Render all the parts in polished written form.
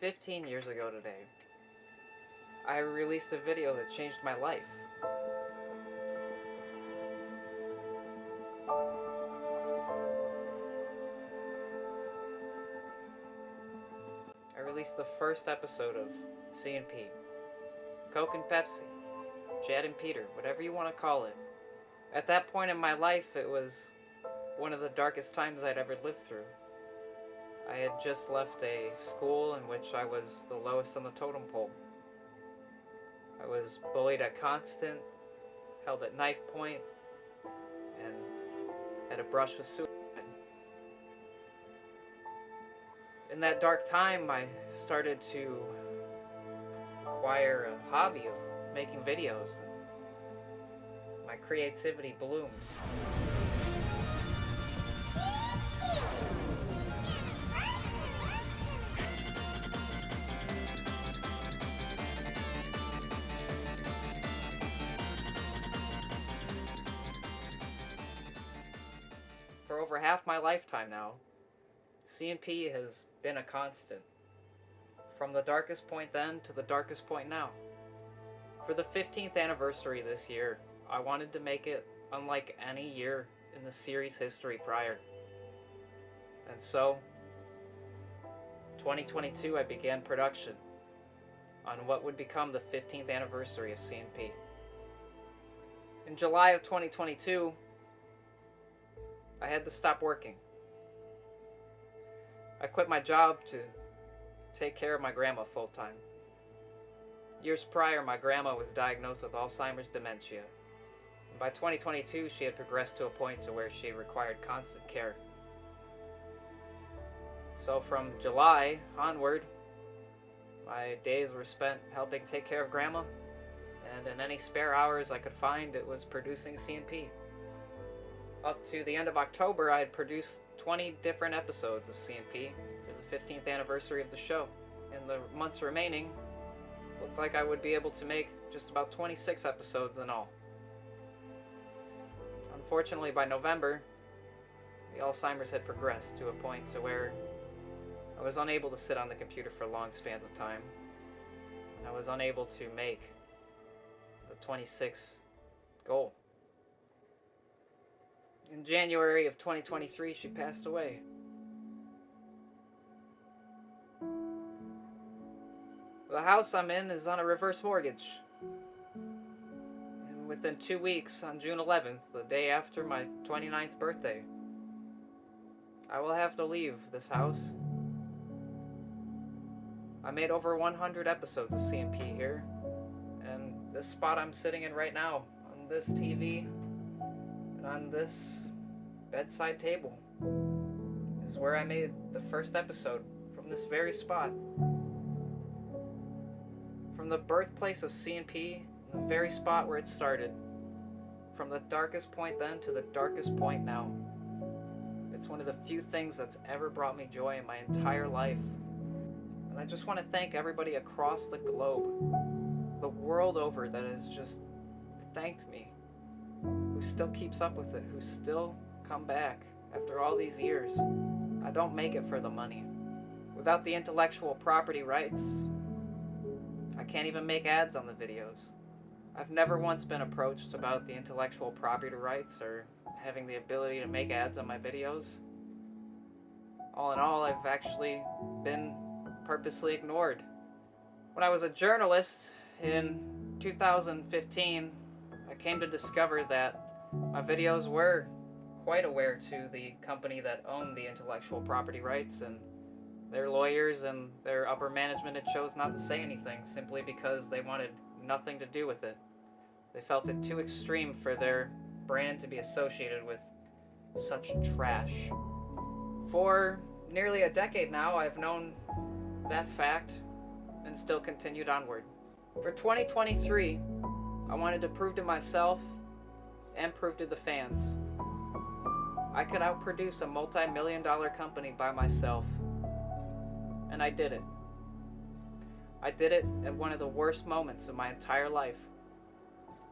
15 years ago today, I released a video that changed my life. I released the first episode of C&P, Coke and Pepsi, Chad and Peter, whatever you want to call it. At that point in my life, it was one of the darkest times I'd ever lived through. I had just left a school in which I was the lowest on the totem pole. I was bullied at Constant, held at knife point, and had a brush with suicide. In that dark time, I started to acquire a hobby of making videos, and my creativity bloomed. For over half my lifetime now, C&P has been a constant. From the darkest point then to the darkest point now. For the 15th anniversary this year, I wanted to make it unlike any year in the series history prior. And so, 2022 I began production on what would become the 15th anniversary of C&P. In July of 2022, I had to stop working. I quit my job to take care of my grandma full-time. Years prior, my grandma was diagnosed with Alzheimer's dementia. And by 2022, she had progressed to a point to where she required constant care. So from July onward, my days were spent helping take care of grandma, and in any spare hours I could find, it was producing C&P. Up to the end of October, I had produced 20 different episodes of C&P for the 15th anniversary of the show. In the months remaining, it looked like I would be able to make just about 26 episodes in all. Unfortunately, by November, the Alzheimer's had progressed to a point to where I was unable to sit on the computer for long spans of time. I was unable to make the 26 goal. In January of 2023, she passed away. The house I'm in is on a reverse mortgage. And within 2 weeks, on June 11th, the day after my 29th birthday, I will have to leave this house. I made over 100 episodes of C&P here, and this spot I'm sitting in right now, on this TV, and on this bedside table, is where I made the first episode, from this very spot. From the birthplace of C&P, the very spot where it started. From the darkest point then to the darkest point now. It's one of the few things that's ever brought me joy in my entire life. And I just want to thank everybody across the globe, the world over, that has just thanked me, who still keeps up with it, who still come back after all these years. I don't make it for the money. Without the intellectual property rights, I can't even make ads on the videos. I've never once been approached about the intellectual property rights or having the ability to make ads on my videos. All in all, I've actually been purposely ignored. When I was a journalist in 2015, I came to discover that my videos were quite aware to the company that owned the intellectual property rights, and their lawyers and their upper management had chose not to say anything simply because they wanted nothing to do with it. They felt it too extreme for their brand to be associated with such trash. For nearly a decade now, I've known that fact and still continued onward. For 2023, I wanted to prove to myself and prove to the fans I could outproduce a multi-million-dollar company by myself. And I did it. I did it at one of the worst moments of my entire life.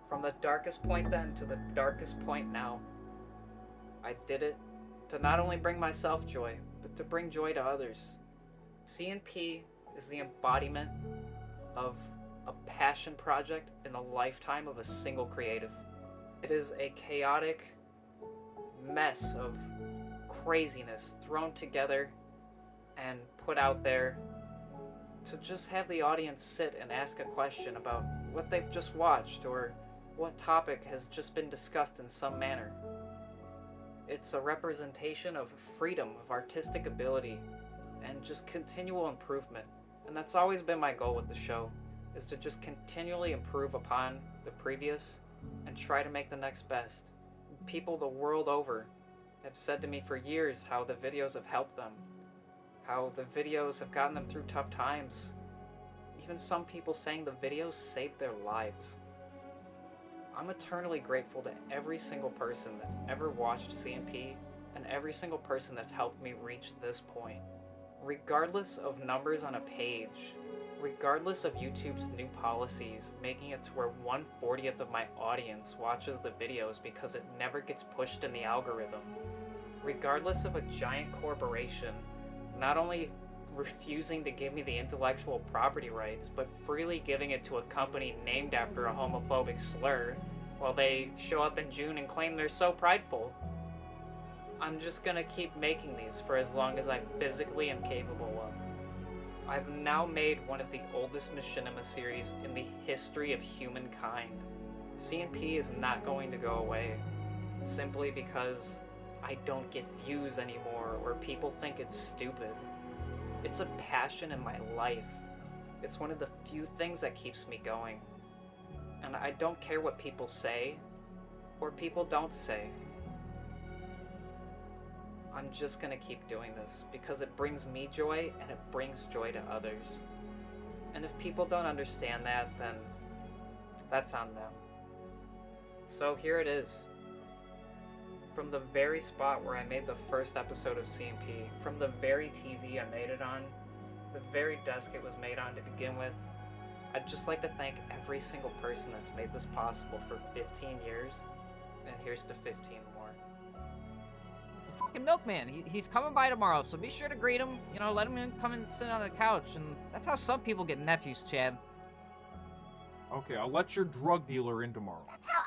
From the darkest point then to the darkest point now. I did it to not only bring myself joy, but to bring joy to others. C&P is the embodiment of a passion project in the lifetime of a single creative. It is a chaotic mess of craziness thrown together and put out there to just have the audience sit and ask a question about what they've just watched or what topic has just been discussed in some manner. It's a representation of freedom, of artistic ability, and just continual improvement. And that's always been my goal with the show, is to just continually improve upon the previous and try to make the next best. People the world over have said to me for years how the videos have helped them, how the videos have gotten them through tough times. Even some people saying the videos saved their lives. I'm eternally grateful to every single person that's ever watched CMP and every single person that's helped me reach this point. Regardless of numbers on a page, regardless of YouTube's new policies making it to where 1/40th of my audience watches the videos because it never gets pushed in the algorithm, regardless of a giant corporation not only refusing to give me the intellectual property rights, but freely giving it to a company named after a homophobic slur while they show up in June and claim they're so prideful. I'm just gonna keep making these for as long as I physically am capable of. I've now made one of the oldest machinima series in the history of humankind. CMP is not going to go away, simply because I don't get views anymore or people think it's stupid. It's a passion in my life. It's one of the few things that keeps me going. And I don't care what people say or people don't say. I'm just gonna keep doing this because it brings me joy and it brings joy to others. And if people don't understand that, then that's on them. So here it is. From the very spot where I made the first episode of CMP, from the very TV I made it on, the very desk it was made on to begin with, I'd just like to thank every single person that's made this possible for 15 years, and here's to 15 more. It's the fucking milkman. He's coming by tomorrow, so be sure to greet him. You know, let him come and sit on the couch, and that's how some people get nephews, Chad. Okay, I'll let your drug dealer in tomorrow. That's how